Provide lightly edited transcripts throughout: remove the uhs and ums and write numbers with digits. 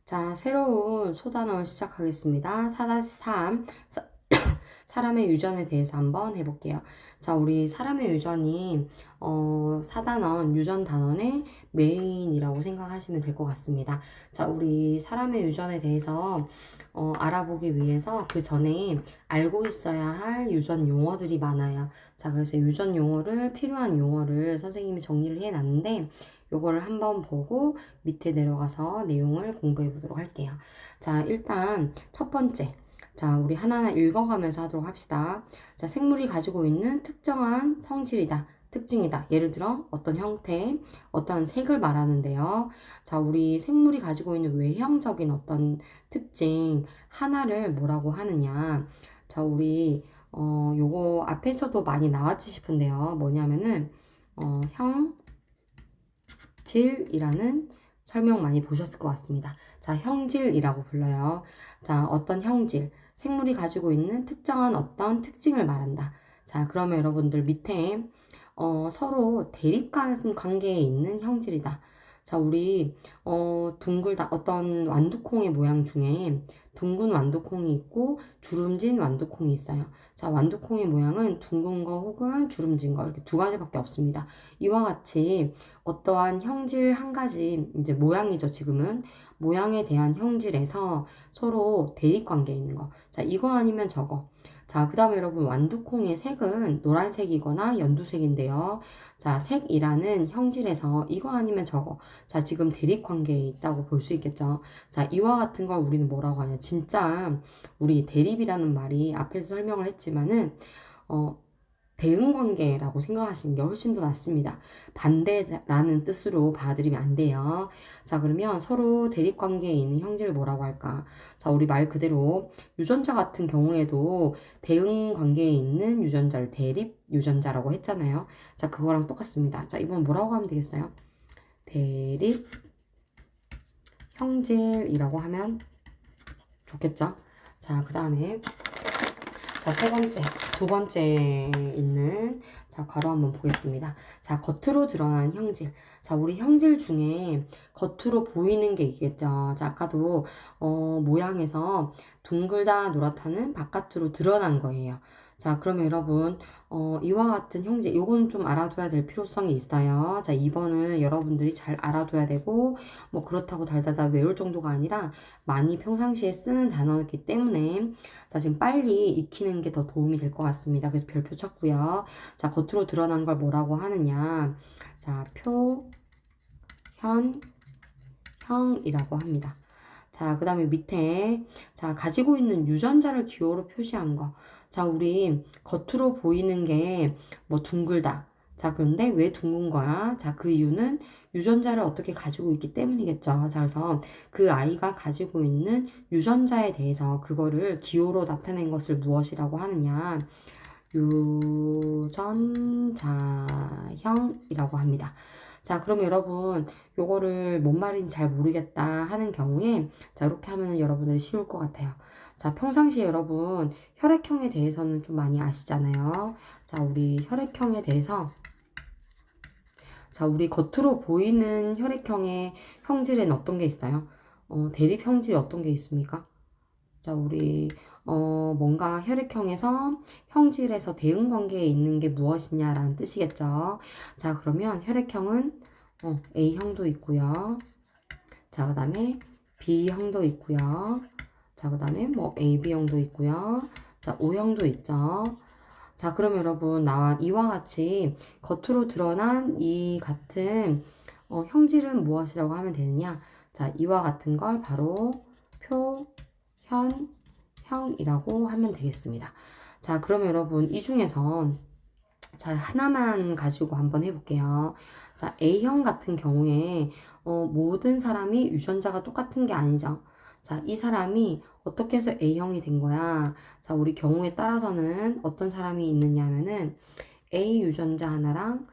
자, 새로운 소단어를 시작하겠습니다. 4-3 사람의 유전에 대해서 한번 해볼게요. 자, 우리 사람의 유전이 4단원, 유전 단원의 메인이라고 생각하시면 될 것 같습니다. 자, 우리 사람의 유전에 대해서 알아보기 위해서 그 전에 알고 있어야 할 유전 용어들이 많아요. 자, 그래서 유전 용어를, 필요한 용어를 선생님이 정리를 해놨는데 요거를 한번 보고 밑에 내려가서 내용을 공부해 보도록 할게요. 자, 일단 첫 번째. 자, 우리 하나하나 읽어가면서 하도록 합시다. 자, 생물이 가지고 있는 특정한 성질이다. 특징이다. 예를 들어 어떤 형태, 어떤 색을 말하는데요. 자, 우리 생물이 가지고 있는 외형적인 어떤 특징 하나를 뭐라고 하느냐. 자, 우리 요거 앞에서도 많이 나왔지 싶은데요. 뭐냐면은 형질이라는 설명 많이 보셨을 것 같습니다. 자, 형질이라고 불러요. 자, 어떤 형질, 생물이 가지고 있는 특정한 어떤 특징을 말한다. 자, 그러면 여러분들 밑에 서로 대립 관계에 있는 형질이다. 자, 우리 둥글다 어떤 완두콩의 모양 중에 둥근 완두콩이 있고 주름진 완두콩이 있어요. 자, 완두콩의 모양은 둥근 거 혹은 주름진 거 이렇게 두 가지밖에 없습니다. 이와 같이 어떠한 형질 한 가지 이제 모양이죠. 지금은 모양에 대한 형질에서 서로 대립 관계에 있는 거. 자, 이거 아니면 저거. 자, 그 다음에 여러분 완두콩의 색은 노란색이거나 연두색인데요. 자, 색이라는 형질에서 이거 아니면 저거. 자, 지금 대립 관계에 있다고 볼 수 있겠죠. 자, 이와 같은 걸 우리는 뭐라고 하냐. 진짜 우리 대립이라는 말이 앞에서 설명을 했지만은 대응 관계라고 생각하시는 게 훨씬 더 낫습니다. 반대라는 뜻으로 받아들이면 안 돼요. 자, 그러면 서로 대립 관계에 있는 형질을 뭐라고 할까? 자, 우리 말 그대로 유전자 같은 경우에도 대응 관계에 있는 유전자를 대립 유전자라고 했잖아요. 자, 그거랑 똑같습니다. 자, 이번 뭐라고 하면 되겠어요? 대립 형질이라고 하면 좋겠죠? 자, 그 다음에 자, 두 번째 있는, 자, 괄호 한번 보겠습니다. 자, 겉으로 드러난 형질. 자, 우리 형질 중에 겉으로 보이는 게 있겠죠. 자, 아까도, 모양에서 둥글다, 노랗다는 바깥으로 드러난 거예요. 자, 그러면 여러분, 이와 같은 형질, 요건 좀 알아둬야 될 필요성이 있어요. 자, 2번은 여러분들이 잘 알아둬야 되고, 뭐, 그렇다고 달달달 외울 정도가 아니라 많이 평상시에 쓰는 단어이기 때문에, 자, 지금 빨리 익히는 게 더 도움이 될 것 같습니다. 그래서 별표 쳤고요. 자, 겉으로 드러난 걸 뭐라고 하느냐. 자, 표, 현, 형이라고 합니다. 자, 그 다음에 밑에, 자, 가지고 있는 유전자를 기호로 표시한 거. 자, 우리 겉으로 보이는 게 뭐 둥글다. 자, 그런데 왜 둥근 거야? 자, 그 이유는 유전자를 어떻게 가지고 있기 때문이겠죠. 자, 그래서 그 아이가 가지고 있는 유전자에 대해서 그거를 기호로 나타낸 것을 무엇이라고 하느냐. 유전자형이라고 합니다. 자, 그럼 여러분, 요거를 뭔 말인지 잘 모르겠다 하는 경우에, 자, 이렇게 하면 여러분들이 쉬울 것 같아요. 자, 평상시에 여러분, 혈액형에 대해서는 좀 많이 아시잖아요. 자, 우리 혈액형에 대해서, 자, 우리 겉으로 보이는 혈액형의 형질에는 어떤 게 있어요? 대립 형질이 어떤 게 있습니까? 자, 우리, 뭔가 혈액형에서 형질에서 대응 관계에 있는 게 무엇이냐라는 뜻이겠죠. 자, 그러면 혈액형은, A형도 있고요. 자, 그 다음에 B형도 있고요. 자, 그 다음에 뭐 AB형도 있고요. 자, O형도 있죠. 자, 그럼 여러분, 이와 같이 겉으로 드러난 이 같은 형질은 무엇이라고 하면 되느냐? 자, 이와 같은 걸 바로 표, 현, 형이라고 하면 되겠습니다. 자, 그러면 여러분, 이 중에서 자, 하나만 가지고 한번 해볼게요. 자, A형 같은 경우에 모든 사람이 유전자가 똑같은 게 아니죠. 자, 이 사람이 어떻게 해서 A형이 된 거야? 자, 우리 경우에 따라서는 어떤 사람이 있느냐 하면은 A 유전자 하나랑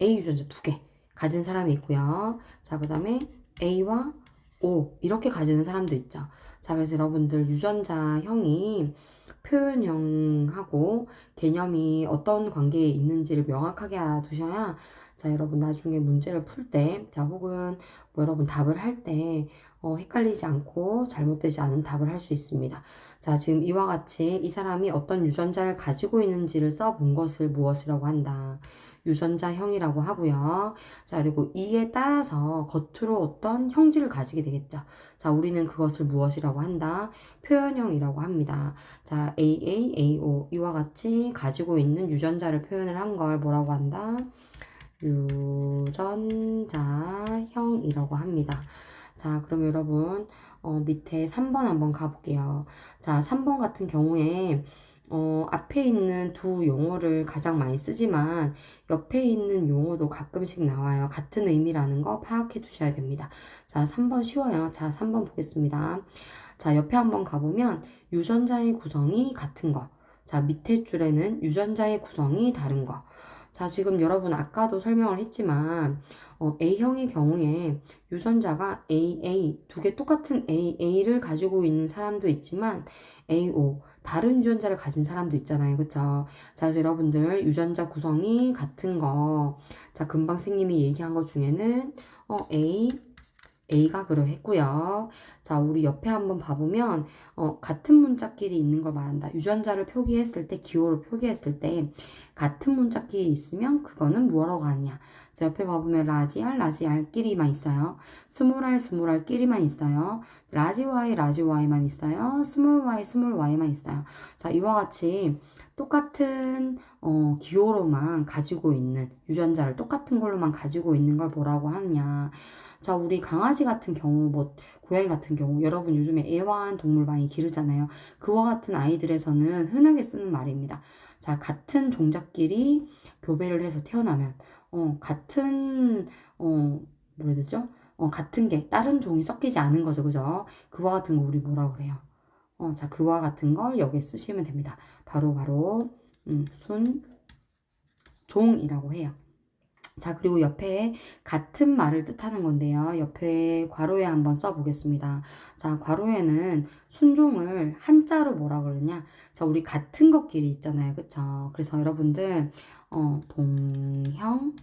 A 유전자 두 개 가진 사람이 있고요. 자, 그 다음에 A와 O 이렇게 가지는 사람도 있죠. 자, 그래서 여러분들 유전자형이 표현형하고 개념이 어떤 관계에 있는지를 명확하게 알아두셔야 자, 여러분 나중에 문제를 풀 때, 자, 혹은 뭐 여러분 답을 할 때, 헷갈리지 않고 잘못되지 않은 답을 할 수 있습니다. 자, 지금 이와 같이 이 사람이 어떤 유전자를 가지고 있는지를 써본 것을 무엇이라고 한다. 유전자형이라고 하고요. 자, 그리고 이에 따라서 겉으로 어떤 형질을 가지게 되겠죠. 자, 우리는 그것을 무엇이라고 한다. 표현형이라고 합니다. 자, AA, AO 이와 같이 가지고 있는 유전자를 표현을 한 걸 뭐라고 한다? 유전자형이라고 합니다. 자, 그럼 여러분 밑에 3번 한번 가볼게요. 자, 3번 같은 경우에 앞에 있는 두 용어를 가장 많이 쓰지만 옆에 있는 용어도 가끔씩 나와요. 같은 의미라는 거 파악해 두셔야 됩니다. 자, 3번 쉬워요. 자, 3번 보겠습니다. 자, 옆에 한번 가보면 유전자의 구성이 같은 거. 자, 밑에 줄에는 유전자의 구성이 다른 거. 자, 지금 여러분 아까도 설명을 했지만 A형의 경우에 유전자가 AA, 두 개 똑같은 AA를 가지고 있는 사람도 있지만 AO, 다른 유전자를 가진 사람도 있잖아요. 그쵸? 자, 그래서 여러분들 유전자 구성이 같은 거. 자, 금방 선생님이 얘기한 것 중에는 A가 그러했고요. 자, 우리 옆에 한번 봐보면 같은 문자끼리 있는 걸 말한다. 유전자를 표기했을 때, 기호를 표기했을 때 같은 문자끼리 있으면 그거는 뭐라고 하느냐. 자, 옆에 봐보면 라지알끼리만 있어요. 스몰알끼리만 있어요. 라지Y만 있어요. 스몰Y만 있어요. 자, 이와 같이 똑같은 기호로만 가지고 있는 유전자를 똑같은 걸로만 가지고 있는 걸 뭐라고 하느냐. 자, 우리 강아지 같은 경우, 뭐, 고양이 같은 경우, 여러분 요즘에 애완동물 많이 기르잖아요. 그와 같은 아이들에서는 흔하게 쓰는 말입니다. 자, 같은 종자끼리 교배를 해서 태어나면, 같은, 뭐라 해야 되죠? 같은 게, 다른 종이 섞이지 않은 거죠. 그죠? 그와 같은 거 우리 뭐라 그래요? 자, 그와 같은 걸 여기에 쓰시면 됩니다. 바로, 종이라고 해요. 자, 그리고 옆에 같은 말을 뜻하는 건데요. 옆에 괄호에 한번 써보겠습니다. 자, 괄호에는 순종을 한자로 뭐라 그러냐? 자, 우리 같은 것끼리 있잖아요. 그쵸? 그래서 여러분들, 동형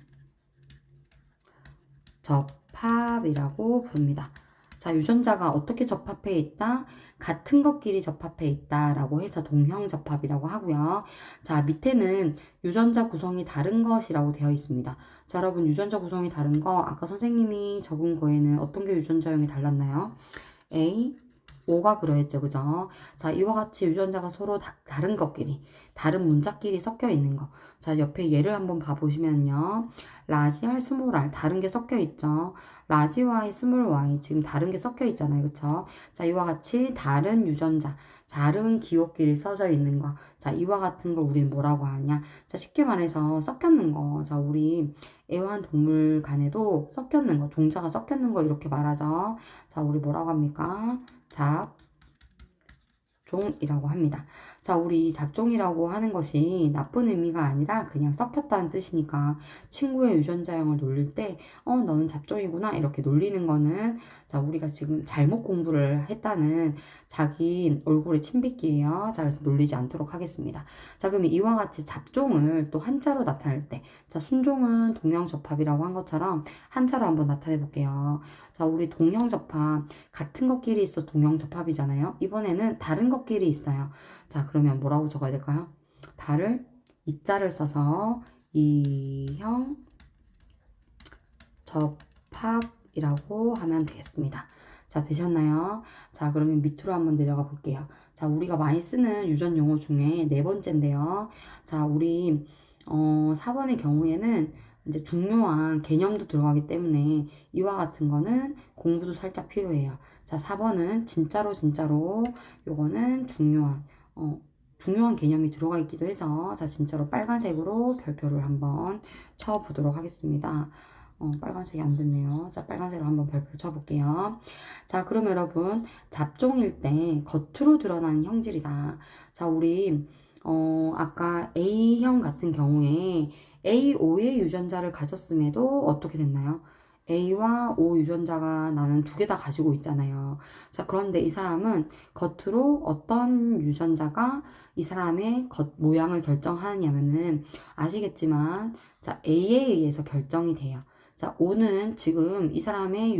접합이라고 부릅니다. 자, 유전자가 어떻게 접합해 있다? 같은 것끼리 접합해 있다라고 해서 동형접합이라고 하고요. 자, 밑에는 유전자 구성이 다른 것이라고 되어 있습니다. 자, 여러분 유전자 구성이 다른 거 아까 선생님이 적은 거에는 어떤 게 유전자형이 달랐나요? A, O가 그러했죠. 그죠? 자, 이와 같이 유전자가 서로 다른 것끼리, 다른 문자끼리 섞여 있는 거. 자, 옆에 예를 한번 봐보시면요. 라지알, 스몰알, 다른 게 섞여 있죠. 라지 Y, 스몰 Y, 지금 다른 게 섞여 있잖아요. 그쵸? 자, 이와 같이 다른 유전자, 다른 기호끼리 써져 있는 거. 자, 이와 같은 걸 우리는 뭐라고 하냐? 자, 쉽게 말해서 섞였는 거. 자, 우리 애완동물 간에도 섞였는 거, 종자가 섞였는 거 이렇게 말하죠. 자, 우리 뭐라고 합니까? 잡종이라고 합니다. 자, 우리 잡종이라고 하는 것이 나쁜 의미가 아니라 그냥 섞였다는 뜻이니까 친구의 유전자형을 놀릴 때, 너는 잡종이구나. 이렇게 놀리는 거는, 자, 우리가 지금 잘못 공부를 했다는 자기 얼굴에 침뱉기예요. 자, 그래서 놀리지 않도록 하겠습니다. 자, 그럼 이와 같이 잡종을 또 한자로 나타낼 때, 자, 순종은 동형접합이라고 한 것처럼 한자로 한번 나타내 볼게요. 자, 우리 동형접합, 같은 것끼리 있어 동형접합이잖아요. 이번에는 다른 것끼리 있어요. 자, 그러면 뭐라고 적어야 될까요? 다를 이자를 써서 이형 접합이라고 하면 되겠습니다. 자, 되셨나요? 자, 그러면 밑으로 한번 내려가 볼게요. 자, 우리가 많이 쓰는 유전 용어 중에 네 번째인데요. 자, 우리 4번의 경우에는 이제 중요한 개념도 들어가기 때문에 이와 같은 거는 공부도 살짝 필요해요. 자, 4번은 진짜로 요거는 중요한 개념이 들어가 있기도 해서 자, 진짜로 빨간색으로 별표를 한번 쳐보도록 하겠습니다. 빨간색이 안 됐네요. 자, 빨간색으로 한번 별표 쳐볼게요. 자, 그럼 여러분, 잡종일 때 겉으로 드러나는 형질이다. 자, 우리, 아까 A형 같은 경우에 AO의 유전자를 가졌음에도 어떻게 됐나요? A와 O 유전자가 나는 두 개 다 가지고 있잖아요. 자, 그런데 이 사람은 겉으로 어떤 유전자가 이 사람의 겉 모양을 결정하느냐면은 아시겠지만, 자, A에 의해서 결정이 돼요. 자, O는 지금 이 사람의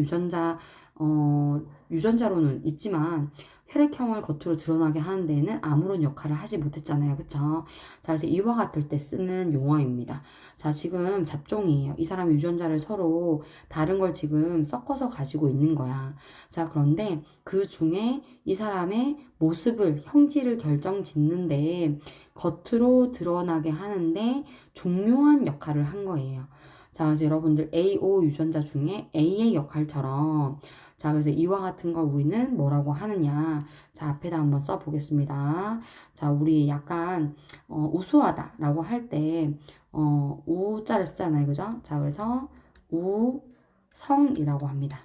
유전자로는 있지만 혈액형을 겉으로 드러나게 하는 데에는 아무런 역할을 하지 못했잖아요. 그쵸? 자, 그래서 이와 같을 때 쓰는 용어입니다. 자, 지금 잡종이에요. 이 사람 유전자를 서로 다른 걸 지금 섞어서 가지고 있는 거야. 자, 그런데 그 중에 이 사람의 모습을, 형질을 결정 짓는데 겉으로 드러나게 하는데 중요한 역할을 한 거예요. 자, 그래서 여러분들 AO 유전자 중에 A의 역할처럼 자, 그래서 이와 같은 걸 우리는 뭐라고 하느냐. 자, 앞에다 한번 써보겠습니다. 자, 우리 약간, 우수하다라고 할 때, 우자를 쓰잖아요. 그죠? 자, 그래서 우성이라고 합니다.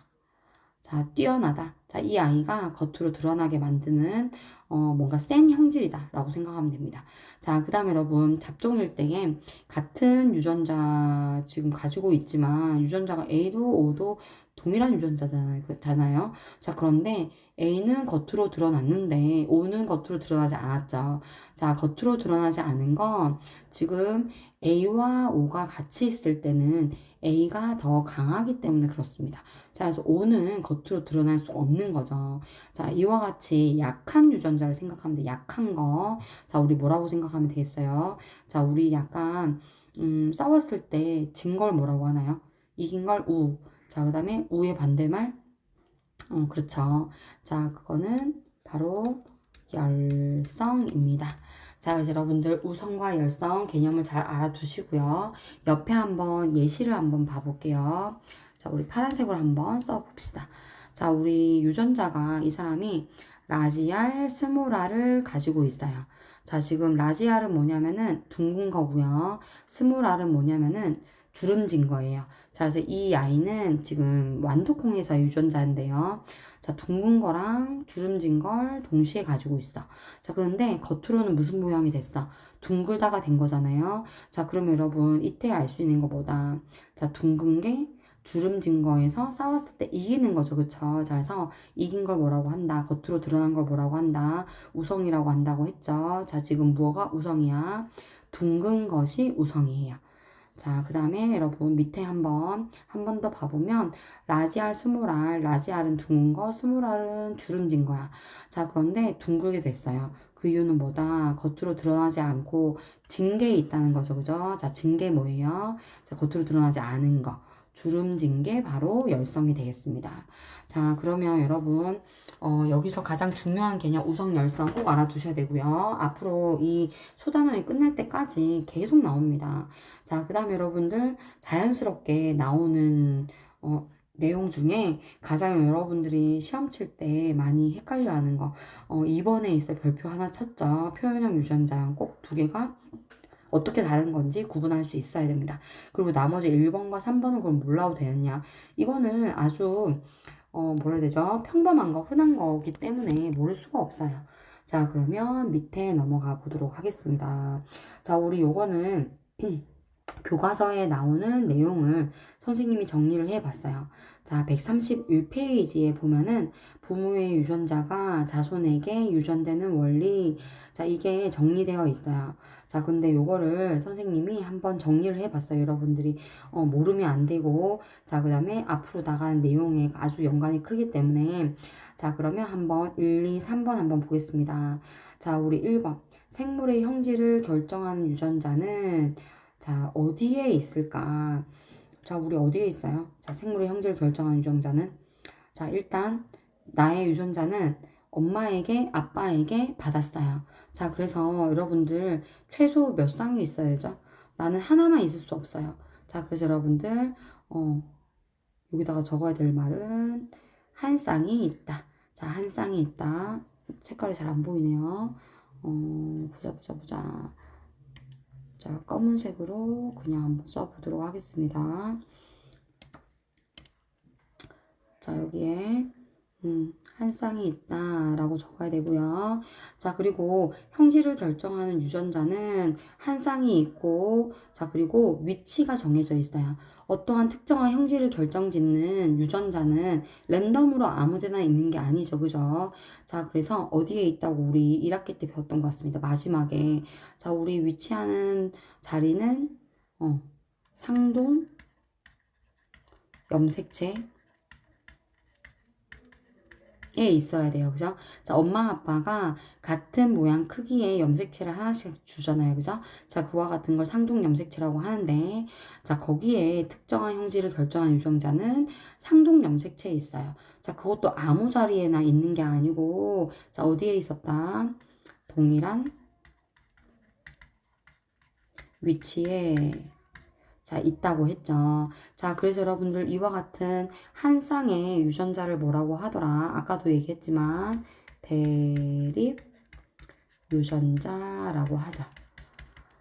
자, 뛰어나다. 자, 이 아이가 겉으로 드러나게 만드는 뭔가 센 형질이다 라고 생각하면 됩니다. 자, 그 다음에 여러분 잡종일 때에 같은 유전자 지금 가지고 있지만 유전자가 A도 O도 동일한 유전자잖아요. 잖아요. 자, 그런데 A는 겉으로 드러났는데 O는 겉으로 드러나지 않았죠. 자, 겉으로 드러나지 않은 건 지금 A와 O가 같이 있을 때는 A가 더 강하기 때문에 그렇습니다. 자, 그래서 O는 겉으로 드러날 수가 없는 거죠. 자, 이와 같이 약한 유전자를 생각하면 돼. 약한 거. 자, 우리 뭐라고 생각하면 되겠어요? 자, 우리 약간, 싸웠을 때 진 걸 뭐라고 하나요? 이긴 걸 우. 자, 그 다음에 우의 반대말? 그렇죠. 자, 그거는 바로 열성입니다. 자, 그래서 여러분들 우성과 열성 개념을 잘 알아두시고요. 옆에 한번 예시를 한번 봐볼게요. 자, 우리 파란색으로 한번 써봅시다. 자, 우리 유전자가 이 사람이 라지알, 스몰알을 가지고 있어요. 자, 지금 라지알은 뭐냐면은 둥근 거고요. 스몰알은 뭐냐면은 주름진 거예요. 자, 그래서 이 아이는 지금 완두콩에서 유전자인데요. 자, 둥근 거랑 주름진 걸 동시에 가지고 있어. 자, 그런데 겉으로는 무슨 모양이 됐어? 둥글다가 된 거잖아요. 자, 그러면 여러분, 이때 알 수 있는 것보다, 자, 둥근 게 주름진 거에서 싸웠을 때 이기는 거죠. 그쵸? 자, 그래서 이긴 걸 뭐라고 한다? 겉으로 드러난 걸 뭐라고 한다? 우성이라고 한다고 했죠. 자, 지금 뭐가 우성이야? 둥근 것이 우성이에요. 자, 그 다음에 여러분 밑에 한 번 더 봐보면 라지알, 스몰알, 라지알은 둥근 거, 스몰알은 주름진 거야. 자, 그런데 둥글게 됐어요. 그 이유는 뭐다? 겉으로 드러나지 않고 징계에 있다는 거죠. 그죠? 자, 징계 뭐예요? 자, 겉으로 드러나지 않은 거. 주름진 게 바로 열성이 되겠습니다. 자, 그러면 여러분, 여기서 가장 중요한 개념 우성 열성 꼭 알아두셔야 되고요. 앞으로 이 소단원이 끝날 때까지 계속 나옵니다. 자, 그 다음에 여러분들 자연스럽게 나오는 내용 중에 가장 여러분들이 시험 칠 때 많이 헷갈려 하는 거, 이번에 있을 별표 하나 쳤죠. 표현형 유전자형 꼭 두 개가 어떻게 다른 건지 구분할 수 있어야 됩니다. 그리고 나머지 1번과 3번은 그럼 몰라도 되느냐. 이거는 아주 뭐라 해야 되죠? 평범한 거, 흔한 거기 때문에 모를 수가 없어요. 자, 그러면 밑에 넘어가 보도록 하겠습니다. 자, 우리 요거는 교과서에 나오는 내용을 선생님이 정리를 해봤어요. 자, 131페이지에 보면은 부모의 유전자가 자손에게 유전되는 원리. 자, 이게 정리되어 있어요. 자, 근데 요거를 선생님이 한번 정리를 해봤어요. 여러분들이 모르면 안 되고. 자, 그 다음에 앞으로 나가는 내용에 아주 연관이 크기 때문에. 자, 그러면 한번 1, 2, 3번 한번 보겠습니다. 자, 우리 1번. 생물의 형질을 결정하는 유전자는 자, 어디에 있을까? 자, 우리 어디에 있어요? 자, 생물의 형질을 결정하는 유전자는? 자, 일단, 나의 유전자는 엄마에게, 아빠에게 받았어요. 자, 그래서 여러분들 최소 몇 쌍이 있어야죠? 나는 하나만 있을 수 없어요. 자, 그래서 여러분들, 여기다가 적어야 될 말은 한 쌍이 있다. 자, 한 쌍이 있다. 색깔이 잘 안 보이네요. 보자. 자, 검은색으로 그냥 한번 써보도록 하겠습니다. 자, 여기에 한 쌍이 있다라고 적어야 되고요. 자, 그리고 형질을 결정하는 유전자는 한 쌍이 있고, 자, 그리고 위치가 정해져 있어요. 어떠한 특정한 형질을 결정짓는 유전자는 랜덤으로 아무데나 있는 게 아니죠. 그죠? 자, 그래서 어디에 있다고 우리 1학기 때 배웠던 것 같습니다. 마지막에. 자, 우리 위치하는 자리는, 상동 염색체 에 있어야 돼요. 그죠? 자, 엄마 아빠가 같은 모양 크기의 염색체를 하나씩 주잖아요. 그죠? 자, 그와 같은 걸 상동 염색체라고 하는데, 자, 거기에 특정한 형질을 결정한 유전자는 상동 염색체에 있어요. 자, 그것도 아무 자리에나 있는 게 아니고, 자, 어디에 있었다? 동일한 위치에 자, 있다고 했죠. 자, 그래서 여러분들 이와 같은 한 쌍의 유전자를 뭐라고 하더라? 아까도 얘기했지만 대립 유전자라고 하죠.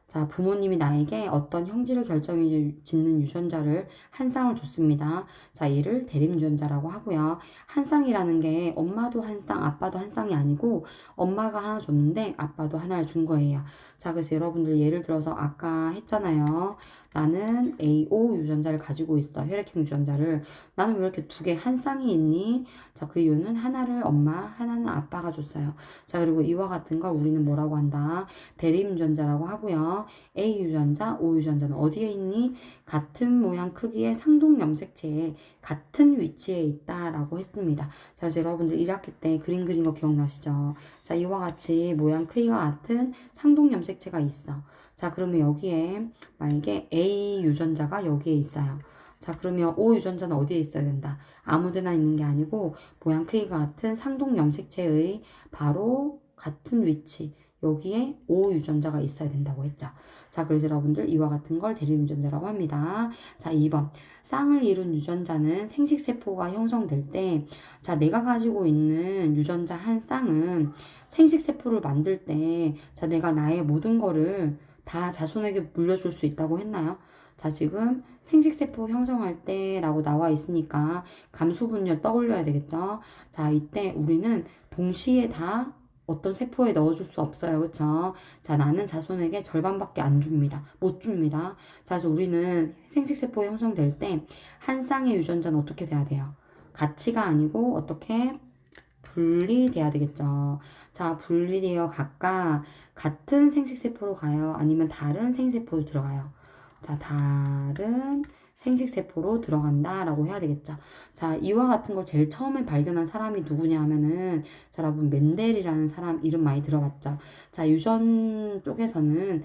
자, 부모님이 나에게 어떤 형질을 결정짓는 유전자를 한 쌍을 줬습니다. 자, 이를 대립 유전자라고 하고요. 한 쌍이라는 게 엄마도 한 쌍, 아빠도 한 쌍이 아니고 엄마가 하나 줬는데 아빠도 하나를 준 거예요. 자, 그래서 여러분들 예를 들어서 아까 했잖아요. 나는 AO 유전자를 가지고 있어. 혈액형 유전자를. 나는 왜 이렇게 두 개 한 쌍이 있니? 자, 그 이유는 하나를 엄마, 하나는 아빠가 줬어요. 자, 그리고 이와 같은 걸 우리는 뭐라고 한다? 대립 유전자라고 하고요. A 유전자, O 유전자는 어디에 있니? 같은 모양 크기의 상동 염색체에 같은 위치에 있다라고 했습니다. 자, 그래서 여러분들 1학기 때 그림 그린 거 기억나시죠? 자, 이와 같이 모양 크기가 같은 상동 염색체가 있어. 자, 그러면 여기에 만약에 A 유전자가 여기에 있어요. 자, 그러면 O 유전자는 어디에 있어야 된다? 아무 데나 있는 게 아니고 모양 크기가 같은 상동 염색체의 바로 같은 위치. 여기에 O 유전자가 있어야 된다고 했죠. 자, 그래서 여러분들 이와 같은 걸 대립 유전자라고 합니다. 자, 2번. 쌍을 이룬 유전자는 생식세포가 형성될 때, 자, 내가 가지고 있는 유전자 한 쌍은 생식세포를 만들 때, 자, 내가 나의 모든 거를 다 자손에게 물려줄 수 있다고 했나요? 자, 지금 생식세포 형성할 때라고 나와 있으니까 감수분열 떠올려야 되겠죠? 자, 이때 우리는 동시에 다 어떤 세포에 넣어줄 수 없어요. 그쵸? 자, 나는 자손에게 절반밖에 안 줍니다. 못 줍니다. 자, 그래서 우리는 생식세포 형성될 때 한 쌍의 유전자는 어떻게 돼야 돼요? 같이가 아니고 어떻게 분리돼야 되겠죠. 자, 분리되어 각각 같은 생식세포로 가요? 아니면 다른 생세포로 들어가요? 자, 다른 생식세포로 들어간다라고 해야 되겠죠. 자, 이와 같은 걸 제일 처음에 발견한 사람이 누구냐 하면은, 자, 여러분, 멘델이라는 사람 이름 많이 들어봤죠. 자, 유전 쪽에서는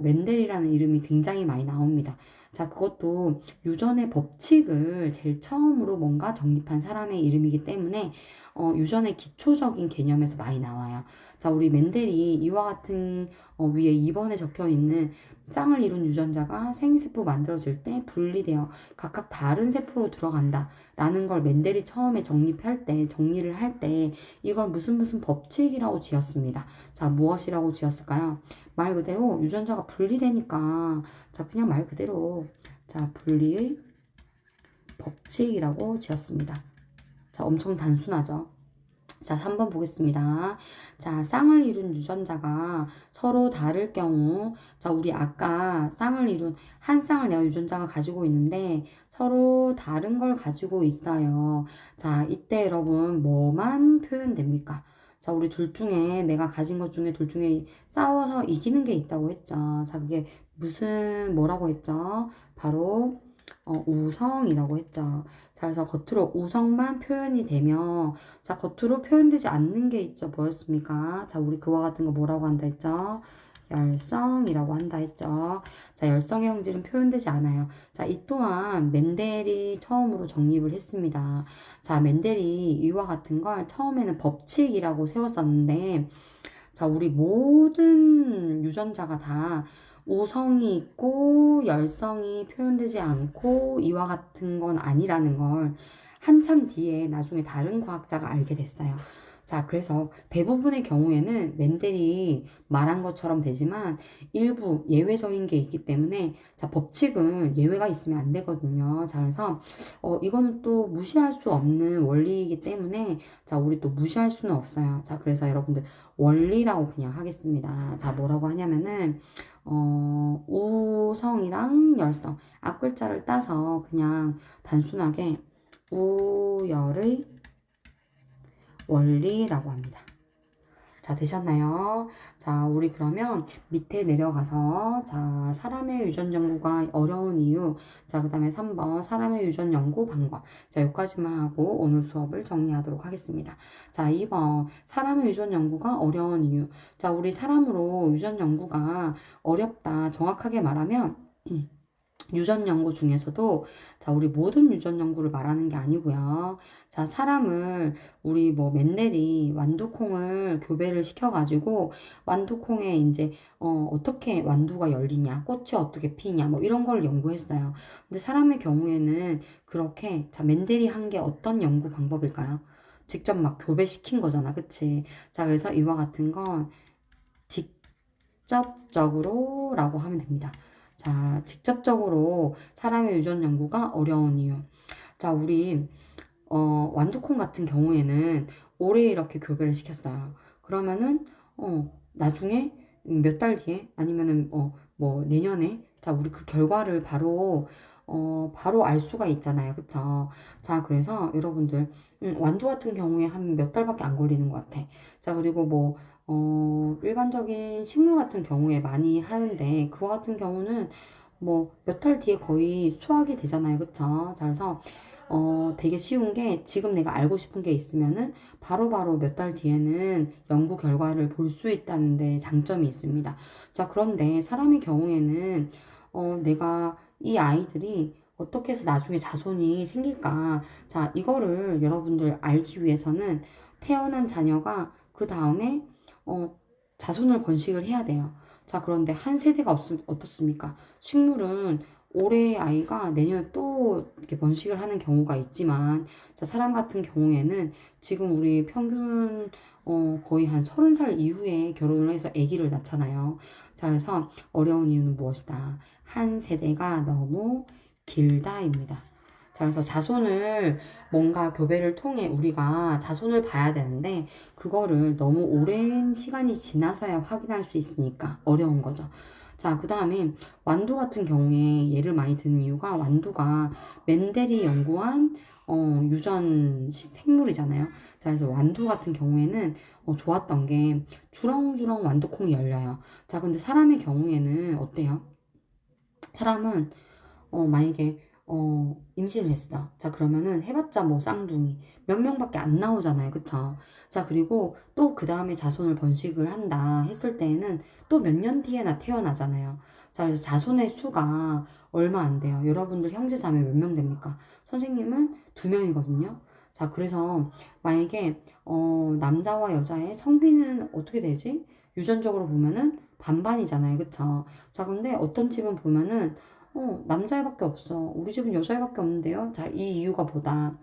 멘델이라는 이름이 굉장히 많이 나옵니다. 자, 그것도 유전의 법칙을 제일 처음으로 뭔가 정립한 사람의 이름이기 때문에 유전의 기초적인 개념에서 많이 나와요. 자, 우리 멘델이 이와 같은 위에 2번에 적혀 있는 쌍을 이룬 유전자가 생세포 만들어질 때 분리되어 각각 다른 세포로 들어간다 라는 걸 멘델이 처음에 정리를 할 때 이걸 무슨 법칙이라고 지었습니다. 자, 무엇이라고 지었을까요? 말 그대로 유전자가 분리되니까 자, 그냥 말 그대로 자, 분리의 법칙이라고 지었습니다. 자, 엄청 단순하죠. 자, 3번 보겠습니다. 자, 쌍을 이룬 유전자가 서로 다를 경우, 자, 우리 아까 한 쌍을 내가 유전자가 가지고 있는데 서로 다른 걸 가지고 있어요. 자, 이때 여러분 뭐만 표현됩니까? 자, 우리 둘 중에 내가 가진 것 중에 둘 중에 싸워서 이기는 게 있다고 했죠. 자, 그게 뭐라고 했죠? 바로 우성이라고 했죠. 자, 그래서 겉으로 우성만 표현이 되며, 자, 겉으로 표현되지 않는 게 있죠. 뭐였습니까? 자, 우리 그와 같은 거 뭐라고 한다 했죠? 열성이라고 한다 했죠. 자, 열성의 형질은 표현되지 않아요. 자, 이 또한 멘델이 처음으로 정립을 했습니다. 자, 멘델이 이와 같은 걸 처음에는 법칙이라고 세웠었는데, 자, 우리 모든 유전자가 다 우성이 있고 열성이 표현되지 않고 이와 같은 건 아니라는 걸 한참 뒤에 나중에 다른 과학자가 알게 됐어요. 자, 그래서 대부분의 경우에는 멘델이 말한 것처럼 되지만 일부 예외적인 게 있기 때문에 자, 법칙은 예외가 있으면 안 되거든요. 자, 그래서 이거는 또 무시할 수 없는 원리이기 때문에 자, 우리 또 무시할 수는 없어요. 자, 그래서 여러분들 원리라고 그냥 하겠습니다. 자, 뭐라고 하냐면은 우성이랑 열성 앞글자를 따서 그냥 단순하게 우열의 원리라고 합니다. 자, 되셨나요? 자, 우리 그러면 밑에 내려가서, 자, 사람의 유전 연구가 어려운 이유. 자, 그 다음에 3번, 사람의 유전 연구 방법. 자, 여기까지만 하고 오늘 수업을 정리하도록 하겠습니다. 자, 2번, 사람의 유전 연구가 어려운 이유. 자, 우리 사람으로 유전 연구가 어렵다. 정확하게 말하면, 유전 연구 중에서도 자 우리 모든 유전 연구를 말하는 게 아니고요. 자 사람을 우리 뭐 멘델이 완두콩을 교배를 시켜가지고 완두콩에 이제 어떻게 완두가 열리냐, 꽃이 어떻게 피냐 뭐 이런 걸 연구했어요. 근데 사람의 경우에는 그렇게 자 멘델이 한 게 어떤 연구 방법일까요? 직접 막 교배시킨 거잖아, 그치? 자 그래서 이와 같은 건 직접적으로라고 하면 됩니다. 자, 직접적으로 사람의 유전 연구가 어려운 이유. 자, 우리 완두콩 같은 경우에는 오래 이렇게 교배를 시켰어요. 그러면은 나중에 몇 달 뒤에 아니면은 뭐 내년에 자, 우리 그 결과를 바로 알 수가 있잖아요. 그쵸? 자, 그래서 여러분들 완두 같은 경우에 한 몇 달밖에 안 걸리는 것 같아. 자, 그리고 뭐 일반적인 식물 같은 경우에 많이 하는데, 그거 같은 경우는 뭐 몇 달 뒤에 거의 수확이 되잖아요. 그쵸? 자, 그래서 되게 쉬운 게 지금 내가 알고 싶은 게 있으면은 바로바로 몇 달 뒤에는 연구 결과를 볼 수 있다는 데 장점이 있습니다. 자, 그런데 사람의 경우에는 내가 이 아이들이 어떻게 해서 나중에 자손이 생길까? 자, 이거를 여러분들 알기 위해서는 태어난 자녀가 그 다음에 자손을 번식을 해야 돼요. 자, 그런데 한 세대가 어떻습니까? 식물은 올해 아이가 내년에 또 이렇게 번식을 하는 경우가 있지만, 자, 사람 같은 경우에는 지금 우리 평균, 거의 한 30살 이후에 결혼을 해서 아기를 낳잖아요. 자, 그래서 어려운 이유는 무엇이다? 한 세대가 너무 길다입니다. 자, 그래서 자손을 뭔가 교배를 통해 우리가 자손을 봐야 되는데 그거를 너무 오랜 시간이 지나서야 확인할 수 있으니까 어려운 거죠. 자, 그 다음에 완두 같은 경우에 예를 많이 드는 이유가 완두가 멘델이 연구한 유전 생물이잖아요. 자, 그래서 완두 같은 경우에는 좋았던 게 주렁주렁 완두콩이 열려요. 자, 근데 사람의 경우에는 어때요? 사람은 만약에 임신을 했어. 자, 그러면은 해봤자 뭐 쌍둥이 몇 명밖에 안 나오잖아요. 그쵸? 자, 그리고 또 그 다음에 자손을 번식을 한다 했을 때에는 또 몇 년 뒤에나 태어나잖아요. 자, 그래서 자손의 수가 얼마 안 돼요. 여러분들 형제자매 몇 명 됩니까? 선생님은 2명이거든요. 자, 그래서 만약에 남자와 여자의 성비는 어떻게 되지? 유전적으로 보면은 반반이잖아요. 그쵸? 자, 근데 어떤 집은 보면은 남자애밖에 없어. 우리 집은 여자애밖에 없는데요. 자, 이 이유가 뭐다?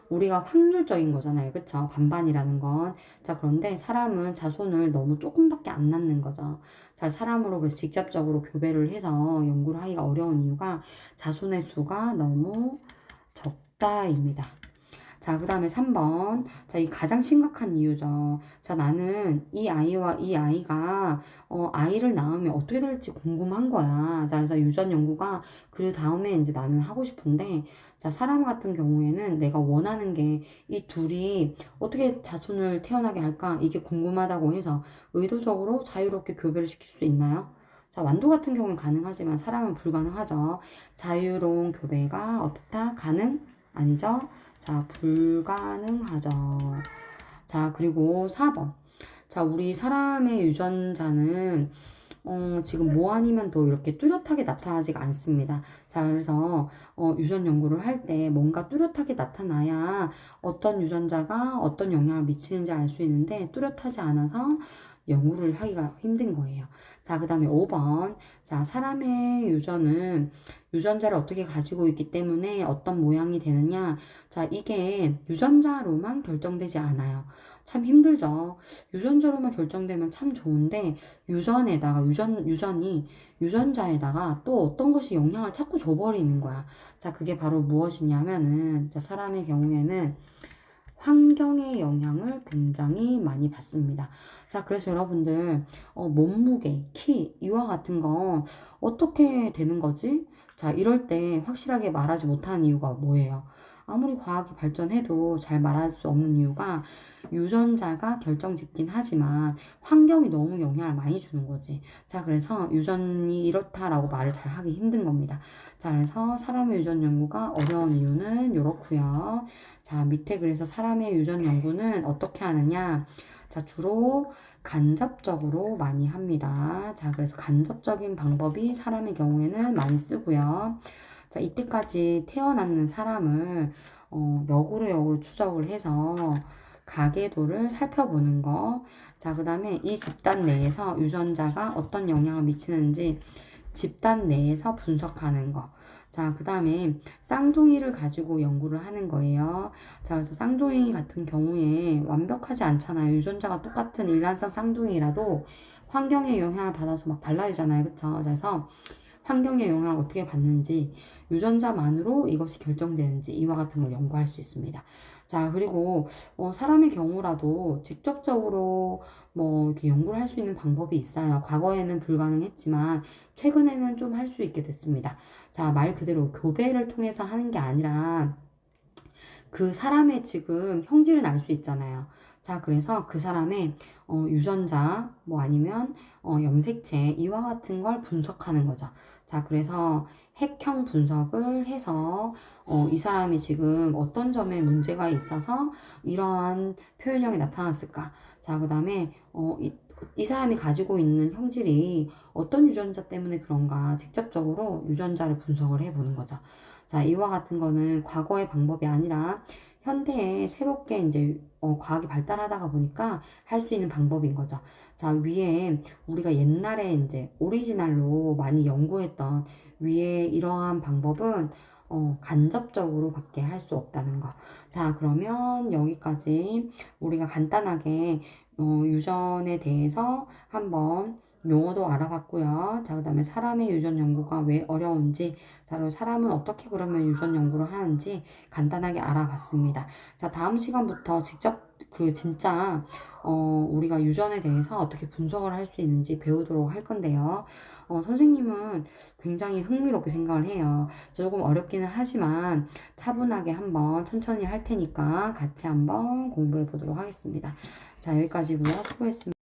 우리가 확률적인 거잖아요. 그쵸? 반반이라는 건. 자, 그런데 사람은 자손을 너무 조금밖에 안 낳는 거죠. 자, 사람으로 그래서 직접적으로 교배를 해서 연구를 하기가 어려운 이유가 자손의 수가 너무 적다입니다. 자, 그 다음에 3번. 자, 이 가장 심각한 이유죠. 자, 나는 이 아이와 이 아이가, 아이를 낳으면 어떻게 될지 궁금한 거야. 자, 그래서 유전 연구가 그 다음에 이제 나는 하고 싶은데, 자, 사람 같은 경우에는 내가 원하는 게 이 둘이 어떻게 자손을 태어나게 할까? 이게 궁금하다고 해서 의도적으로 자유롭게 교배를 시킬 수 있나요? 자, 완도 같은 경우는 가능하지만 사람은 불가능하죠. 자유로운 교배가 어떻다? 가능? 아니죠? 자, 불가능하죠. 자, 그리고 4번. 자, 우리 사람의 유전자는 지금 뭐 아니면 또 이렇게 뚜렷하게 나타나지가 않습니다. 자, 그래서 유전 연구를 할 때 뭔가 뚜렷하게 나타나야 어떤 유전자가 어떤 영향을 미치는지 알 수 있는데 뚜렷하지 않아서 연구를 하기가 힘든 거예요. 자, 그 다음에 5번. 자, 사람의 유전은 유전자를 어떻게 가지고 있기 때문에 어떤 모양이 되느냐. 자, 이게 유전자로만 결정되지 않아요. 참 힘들죠. 유전자로만 결정되면 참 좋은데 유전에다가 유전이 유전자에다가 또 어떤 것이 영향을 자꾸 줘버리는 거야. 자, 그게 바로 무엇이냐면은 자, 사람의 경우에는 환경의 영향을 굉장히 많이 받습니다. 자, 그래서 여러분들, 몸무게, 키, 이와 같은 거 어떻게 되는 거지? 자, 이럴 때 확실하게 말하지 못하는 이유가 뭐예요? 아무리 과학이 발전해도 잘 말할 수 없는 이유가 유전자가 결정짓긴 하지만 환경이 너무 영향을 많이 주는 거지. 자, 그래서 유전이 이렇다라고 말을 잘 하기 힘든 겁니다. 자, 그래서 사람의 유전 연구가 어려운 이유는 이렇고요. 자, 밑에 그래서 사람의 유전 연구는 어떻게 하느냐? 자, 주로 간접적으로 많이 합니다. 자, 그래서 간접적인 방법이 사람의 경우에는 많이 쓰고요. 자, 이때까지 태어났는 사람을 역으로 추적을 해서 가계도를 살펴보는 거. 자, 그 다음에 이 집단 내에서 유전자가 어떤 영향을 미치는지 집단 내에서 분석하는 거. 자, 그 다음에 쌍둥이를 가지고 연구를 하는 거예요. 자, 그래서 쌍둥이 같은 경우에 완벽하지 않잖아요. 유전자가 똑같은 일란성 쌍둥이라도 환경의 영향을 받아서 막 달라지잖아요. 그쵸? 그래서 환경의 영향을 어떻게 받는지, 유전자만으로 이것이 결정되는지, 이와 같은 걸 연구할 수 있습니다. 자, 그리고, 사람의 경우라도 직접적으로 뭐, 이렇게 연구를 할 수 있는 방법이 있어요. 과거에는 불가능했지만, 최근에는 좀 할 수 있게 됐습니다. 자, 말 그대로 교배를 통해서 하는 게 아니라, 그 사람의 지금 형질은 알 수 있잖아요. 자, 그래서 그 사람의 유전자, 뭐 아니면 염색체, 이와 같은 걸 분석하는 거죠. 자, 그래서 핵형 분석을 해서 이 사람이 지금 어떤 점에 문제가 있어서 이러한 표현형이 나타났을까. 자, 그 다음에 이 사람이 가지고 있는 형질이 어떤 유전자 때문에 그런가 직접적으로 유전자를 분석을 해보는 거죠. 자, 이와 같은 거는 과거의 방법이 아니라 현대에 새롭게 이제 과학이 발달하다가 보니까 할 수 있는 방법인 거죠. 자, 위에 우리가 옛날에 이제 오리지널로 많이 연구했던 위에 이러한 방법은 간접적으로 밖에 할 수 없다는 거. 자, 그러면 여기까지 우리가 간단하게 유전에 대해서 한번 용어도 알아봤고요. 자, 그 다음에 사람의 유전 연구가 왜 어려운지, 자, 그리고 사람은 어떻게 그러면 유전 연구를 하는지 간단하게 알아봤습니다. 자, 다음 시간부터 직접 진짜, 우리가 유전에 대해서 어떻게 분석을 할 수 있는지 배우도록 할 건데요. 선생님은 굉장히 흥미롭게 생각을 해요. 조금 어렵기는 하지만 차분하게 한번 천천히 할 테니까 같이 한번 공부해 보도록 하겠습니다. 자, 여기까지고요. 수고했습니다.